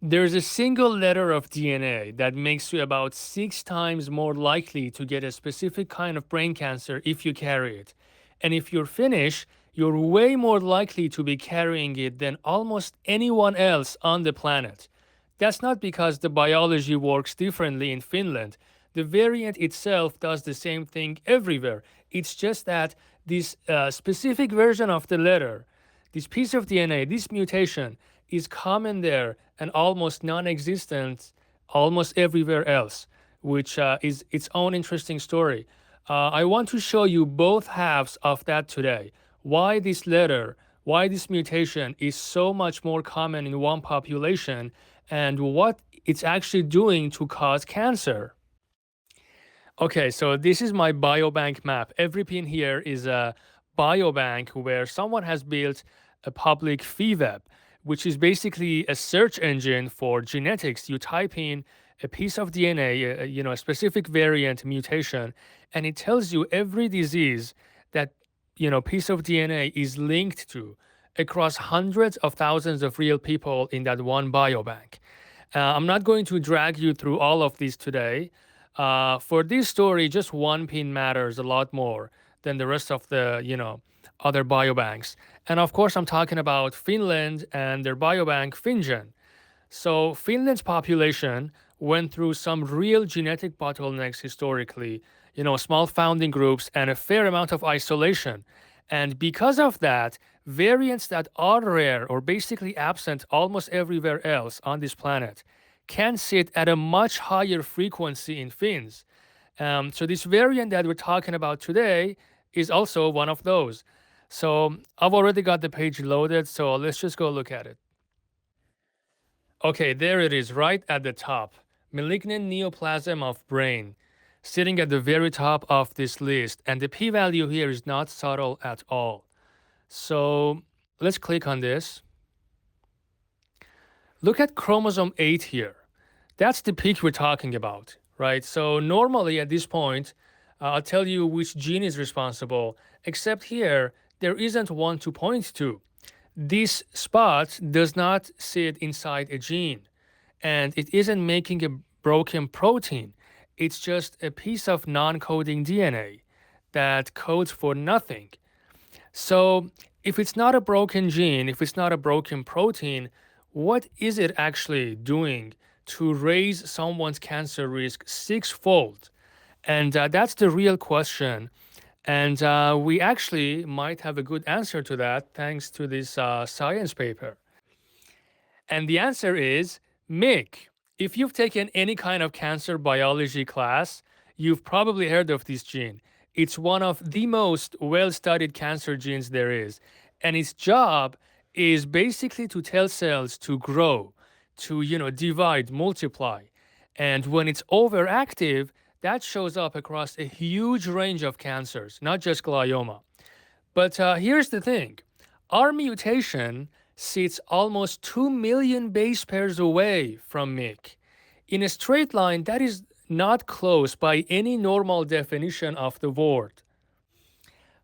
There's a single letter of DNA that makes you about 6 times more likely to get a specific kind of brain cancer if you carry it. And if you're Finnish, you're way more likely to be carrying it than almost anyone else on the planet. That's not because the biology works differently in Finland. The variant itself does the same thing everywhere. It's just that this specific version of the letter, this piece of DNA, this mutation, is common there and almost non-existent almost everywhere else, which is its own interesting story. I want to show you both halves of that today. Why this letter, why this mutation is so much more common in one population, and what it's actually doing to cause cancer. Okay, so this is my biobank map. Every pin here is a biobank where someone has built a public FiWAS, which is basically a search engine for genetics. You type in a piece of DNA, a specific variant mutation, and it tells you every disease that piece of DNA is linked to across hundreds of thousands of real people in that one biobank. I'm not going to drag you through all of these today. For this story, just one pin matters a lot more than the rest of the, other biobanks. And of course, I'm talking about Finland and their biobank, FinnGen. So Finland's population went through some real genetic bottlenecks historically, small founding groups and a fair amount of isolation. And because of that, variants that are rare or basically absent almost everywhere else on this planet can sit at a much higher frequency in Finns. So this variant that we're talking about today is also one of those. So I've already got the page loaded, so let's just go look at it. Okay, there it is, right at the top. Malignant neoplasm of brain, sitting at the very top of this list. And the p-value here is not subtle at all. So let's click on this. Look at chromosome 8 here. That's the peak we're talking about, right? So normally at this point, I'll tell you which gene is responsible, except here, there isn't one to point to. This spot does not sit inside a gene, and it isn't making a broken protein. It's just a piece of non-coding DNA that codes for nothing. So if it's not a broken gene, if it's not a broken protein, what is it actually doing to raise someone's cancer risk sixfold? And that's the real question. And we actually might have a good answer to that thanks to this science paper. And the answer is MYC. If you've taken any kind of cancer biology class, you've probably heard of this gene. It's one of the most well-studied cancer genes there is. And its job is basically to tell cells to grow, to divide, multiply. And when it's overactive, that shows up across a huge range of cancers, not just glioma. But here's the thing. Our mutation sits almost 2 million base pairs away from MYC. In a straight line, that is not close by any normal definition of the word.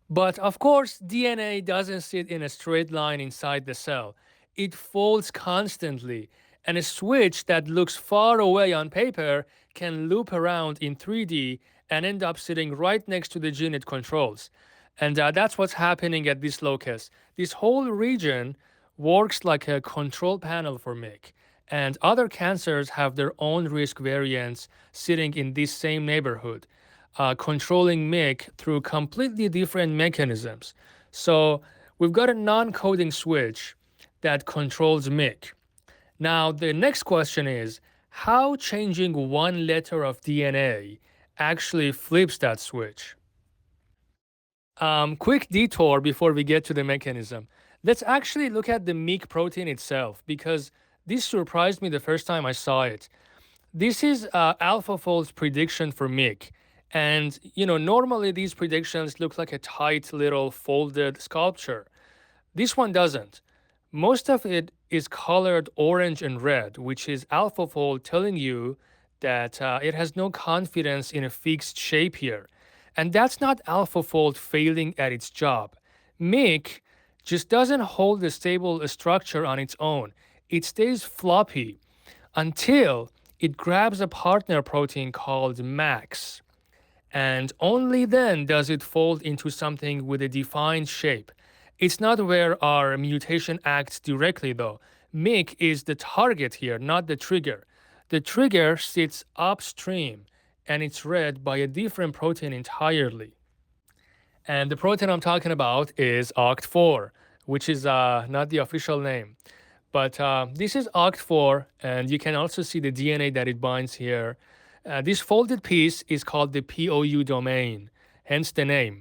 But of course, DNA doesn't sit in a straight line inside the cell. It folds constantly, and a switch that looks far away on paper can loop around in 3D and end up sitting right next to the gene it controls. And that's what's happening at this locus. This whole region works like a control panel for MYC. And other cancers have their own risk variants sitting in this same neighborhood, controlling MYC through completely different mechanisms. So we've got a non-coding switch that controls MYC. Now, the next question is, how changing one letter of DNA actually flips that switch? Quick detour before we get to the mechanism. Let's actually look at the MYC protein itself, because this surprised me the first time I saw it. This is AlphaFold's prediction for MYC. And, normally these predictions look like a tight little folded sculpture. This one doesn't. Most of it is colored orange and red, which is AlphaFold telling you that it has no confidence in a fixed shape here. And that's not AlphaFold failing at its job. MYC just doesn't hold a stable structure on its own. It stays floppy. until it grabs a partner protein called MAX. And only then does it fold into something with a defined shape. It's not where our mutation acts directly, though. MYC is the target here, not the trigger. The trigger sits upstream, and it's read by a different protein entirely. And the protein I'm talking about is OCT4, which is not the official name. But this is OCT4, and you can also see the DNA that it binds here. This folded piece is called the POU domain, hence the name.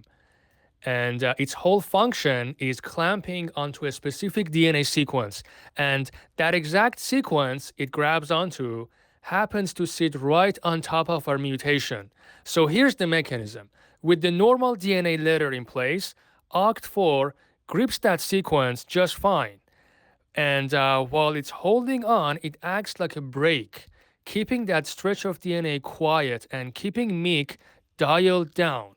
And its whole function is clamping onto a specific DNA sequence. And that exact sequence it grabs onto happens to sit right on top of our mutation. So here's the mechanism. With the normal DNA letter in place, OCT4 grips that sequence just fine. And while it's holding on, it acts like a brake, keeping that stretch of DNA quiet and keeping MYC dialed down.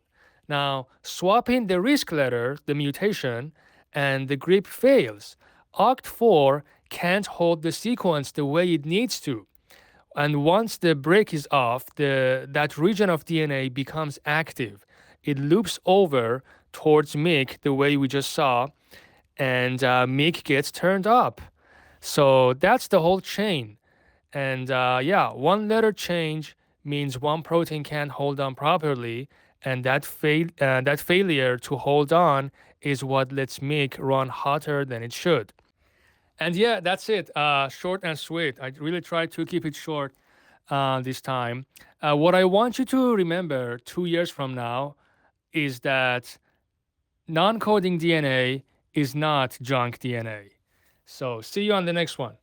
Now, swapping the risk letter, the mutation, and the grip fails. OCT4 can't hold the sequence the way it needs to. And once the brake is off, that region of DNA becomes active. It loops over towards MYC the way we just saw, and MYC gets turned up. So that's the whole chain. And yeah, one letter change means one protein can't hold on properly, and that failure to hold on is what lets MYC run hotter than it should. And yeah, that's it. Short and sweet. I really tried to keep it short this time. What I want you to remember 2 years from now is that non coding DNA is not junk DNA. So, see you on the next one.